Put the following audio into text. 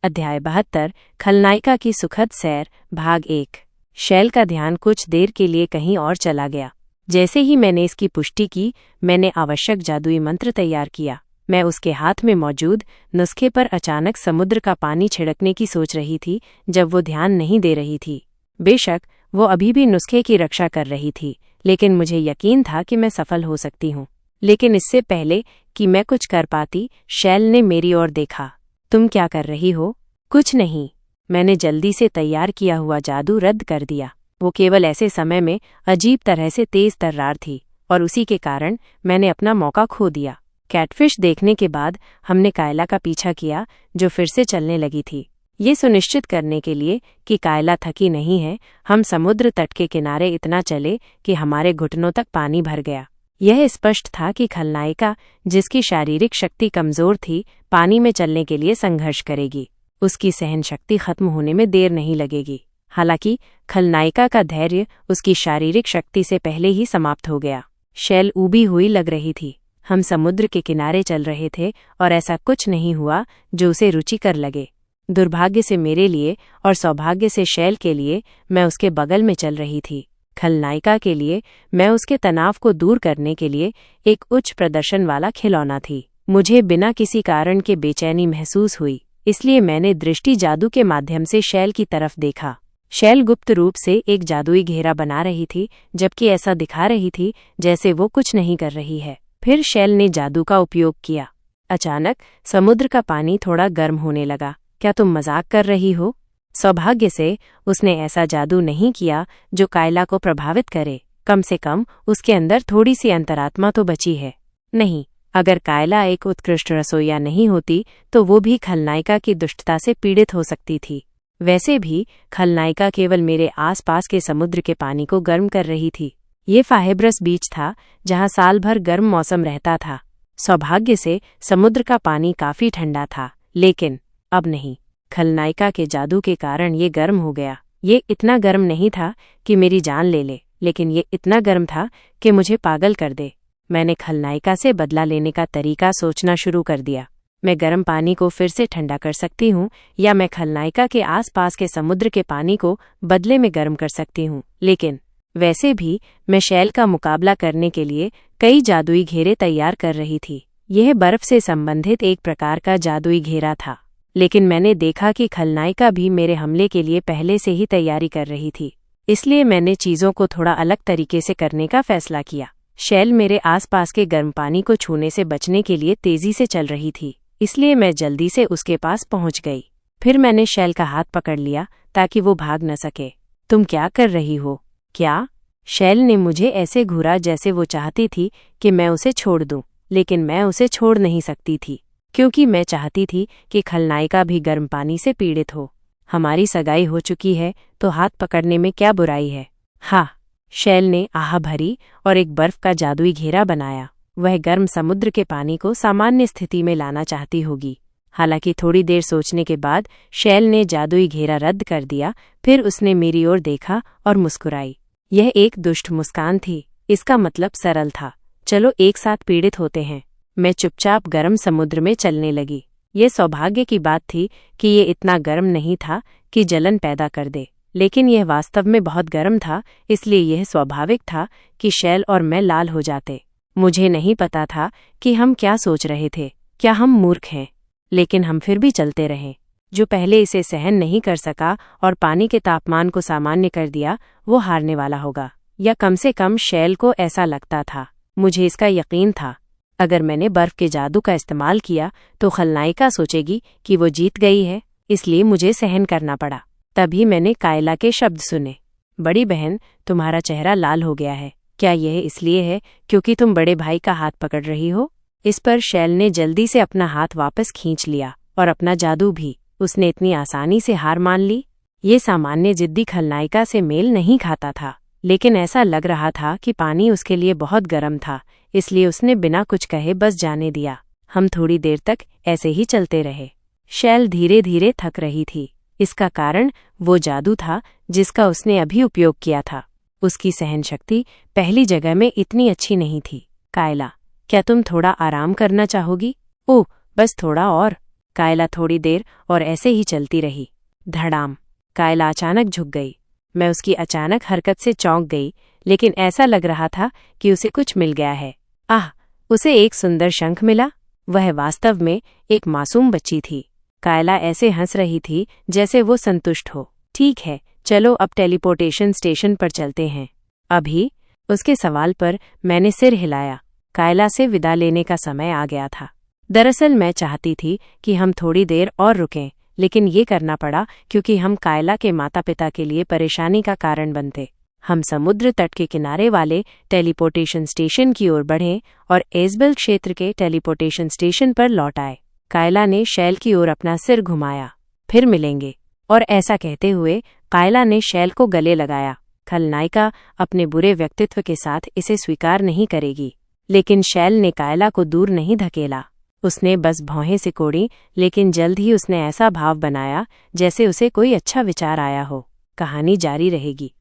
अध्याय 72 खलनायिका की सुखद सैर भाग 1। शैल का ध्यान कुछ देर के लिए कहीं और चला गया। जैसे ही मैंने इसकी पुष्टि की, मैंने आवश्यक जादुई मंत्र तैयार किया। मैं उसके हाथ में मौजूद नुस्खे पर अचानक समुद्र का पानी छिड़कने की सोच रही थी, जब वो ध्यान नहीं दे रही थी। बेशक वो अभी भी नुस्खे की रक्षा कर रही थी, लेकिन मुझे यकीन था कि मैं सफल हो सकती हूँ। लेकिन इससे पहले कि मैं कुछ कर पाती, शैल ने मेरी ओर देखा। तुम क्या कर रही हो? कुछ नहीं। मैंने जल्दी से तैयार किया हुआ जादू रद्द कर दिया। वो केवल ऐसे समय में अजीब तरह से तेज तर्रार थी, और उसी के कारण मैंने अपना मौका खो दिया। कैटफिश देखने के बाद हमने कायला का पीछा किया, जो फिर से चलने लगी थी। ये सुनिश्चित करने के लिए कि कायला थकी नहीं है, हम समुद्र तट के किनारे इतना चले कि हमारे घुटनों तक पानी भर गया। यह स्पष्ट था कि खलनायिका, जिसकी शारीरिक शक्ति कमजोर थी, पानी में चलने के लिए संघर्ष करेगी। उसकी सहन शक्ति खत्म होने में देर नहीं लगेगी। हालांकि खलनायिका का धैर्य उसकी शारीरिक शक्ति से पहले ही समाप्त हो गया। शैल ऊबी हुई लग रही थी। हम समुद्र के किनारे चल रहे थे और ऐसा कुछ नहीं हुआ जो उसे रुचिकर लगे। दुर्भाग्य से मेरे लिए और सौभाग्य से शैल के लिए मैं उसके बगल में चल रही थी। खलनायिका के लिए मैं उसके तनाव को दूर करने के लिए एक उच्च प्रदर्शन वाला खिलौना थी। मुझे बिना किसी कारण के बेचैनी महसूस हुई, इसलिए मैंने दृष्टि जादू के माध्यम से शैल की तरफ देखा। शैल गुप्त रूप से एक जादुई घेरा बना रही थी, जबकि ऐसा दिखा रही थी जैसे वो कुछ नहीं कर रही है। फिर शैल ने जादू का उपयोग किया। अचानक समुद्र का पानी थोड़ा गर्म होने लगा। क्या तुम मजाक कर रही हो? सौभाग्य से उसने ऐसा जादू नहीं किया जो कायला को प्रभावित करे। कम से कम उसके अंदर थोड़ी सी अंतरात्मा तो बची है। नहीं, अगर कायला एक उत्कृष्ट रसोइया नहीं होती तो वो भी खलनायिका की दुष्टता से पीड़ित हो सकती थी। वैसे भी खलनायिका केवल मेरे आसपास के समुद्र के पानी को गर्म कर रही थी। ये फाहेब्रस बीच था, जहां साल भर गर्म मौसम रहता था। सौभाग्य से समुद्र का पानी काफी ठंडा था, लेकिन अब नहीं। खलनायिका के जादू के कारण ये गर्म हो गया। ये इतना गर्म नहीं था कि मेरी जान ले ले, लेकिन ये इतना गर्म था कि मुझे पागल कर दे। मैंने खलनायिका से बदला लेने का तरीका सोचना शुरू कर दिया। मैं गर्म पानी को फिर से ठंडा कर सकती हूँ, या मैं खलनायिका के आसपास के समुद्र के पानी को बदले में गर्म कर सकती हूँ। लेकिन वैसे भी मैं शैल का मुकाबला करने के लिए कई जादुई घेरे तैयार कर रही थी। यह बर्फ से संबंधित एक प्रकार का जादुई घेरा था, लेकिन मैंने देखा कि खलनायिका भी मेरे हमले के लिए पहले से ही तैयारी कर रही थी। इसलिए मैंने चीजों को थोड़ा अलग तरीके से करने का फैसला किया। शैल मेरे आसपास के गर्म पानी को छूने से बचने के लिए तेजी से चल रही थी, इसलिए मैं जल्दी से उसके पास पहुंच गई। फिर मैंने शैल का हाथ पकड़ लिया ताकि वो भाग न सके। तुम क्या कर रही हो? क्या? शैल ने मुझे ऐसे घूरा जैसे वो चाहती थी कि मैं उसे छोड़ दूं, लेकिन मैं उसे छोड़ नहीं सकती थी, क्योंकि मैं चाहती थी कि खलनायिका भी गर्म पानी से पीड़ित हो। हमारी सगाई हो चुकी है, तो हाथ पकड़ने में क्या बुराई है? हाँ। शैल ने आह भरी और एक बर्फ का जादुई घेरा बनाया। वह गर्म समुद्र के पानी को सामान्य स्थिति में लाना चाहती होगी। हालांकि थोड़ी देर सोचने के बाद शैल ने जादुई घेरा रद्द कर दिया। फिर उसने मेरी ओर देखा और मुस्कुराई। यह एक दुष्ट मुस्कान थी। इसका मतलब सरल था, चलो एक साथ पीड़ित होते हैं। मैं चुपचाप गर्म समुद्र में चलने लगी। ये सौभाग्य की बात थी कि ये इतना गर्म नहीं था कि जलन पैदा कर दे, लेकिन यह वास्तव में बहुत गर्म था, इसलिए यह स्वाभाविक था कि शैल और मैं लाल हो जाते। मुझे नहीं पता था कि हम क्या सोच रहे थे। क्या हम मूर्ख हैं? लेकिन हम फिर भी चलते रहे। जो पहले इसे सहन नहीं कर सका और पानी के तापमान को सामान्य कर दिया, वो हारने वाला होगा, या कम से कम शैल को ऐसा लगता था। मुझे इसका यकीन था। अगर मैंने बर्फ के जादू का इस्तेमाल किया तो खलनायिका सोचेगी कि वो जीत गई है, इसलिए मुझे सहन करना पड़ा। तभी मैंने कायला के शब्द सुने। बड़ी बहन, तुम्हारा चेहरा लाल हो गया है। क्या यह इसलिए है क्योंकि तुम बड़े भाई का हाथ पकड़ रही हो? इस पर शैल ने जल्दी से अपना हाथ वापस खींच लिया, और अपना जादू भी। उसने इतनी आसानी से हार मान ली। ये सामान्य जिद्दी खलनायिका से मेल नहीं खाता था, लेकिन ऐसा लग रहा था कि पानी उसके लिए बहुत गर्म था, इसलिए उसने बिना कुछ कहे बस जाने दिया। हम थोड़ी देर तक ऐसे ही चलते रहे। शैल धीरे धीरे थक रही थी। इसका कारण वो जादू था जिसका उसने अभी उपयोग किया था। उसकी सहन शक्ति पहली जगह में इतनी अच्छी नहीं थी। कायला, क्या तुम थोड़ा आराम करना चाहोगी? ओह, बस थोड़ा और। कायला थोड़ी देर और ऐसे ही चलती रही। धड़ाम, कायला अचानक झुक गई। मैं उसकी अचानक हरकत से चौंक गई, लेकिन ऐसा लग रहा था कि उसे कुछ मिल गया है। आह, उसे एक सुंदर शंख मिला। वह वास्तव में एक मासूम बच्ची थी। कायला ऐसे हंस रही थी जैसे वो संतुष्ट हो। ठीक है, चलो अब टेलीपोर्टेशन स्टेशन पर चलते हैं। अभी? उसके सवाल पर मैंने सिर हिलाया। कायला से विदा लेने का समय आ गया था। दरअसल मैं चाहती थी कि हम थोड़ी देर और रुकें, लेकिन ये करना पड़ा क्योंकि हम कायला के माता पिता के लिए परेशानी का कारण बनते। हम समुद्र तट के किनारे वाले टेलीपोर्टेशन स्टेशन की ओर बढ़े और एजबेल क्षेत्र के टेलीपोर्टेशन स्टेशन पर लौट आए। कायला ने शैल की ओर अपना सिर घुमाया। फिर मिलेंगे। और ऐसा कहते हुए कायला ने शैल को गले लगाया। खलनायिका अपने बुरे व्यक्तित्व के साथ इसे स्वीकार नहीं करेगी, लेकिन शैल ने कायला को दूर नहीं धकेला। उसने बस भौहें सिकोड़ी, लेकिन जल्द ही उसने ऐसा भाव बनाया जैसे उसे कोई अच्छा विचार आया हो। कहानी जारी रहेगी।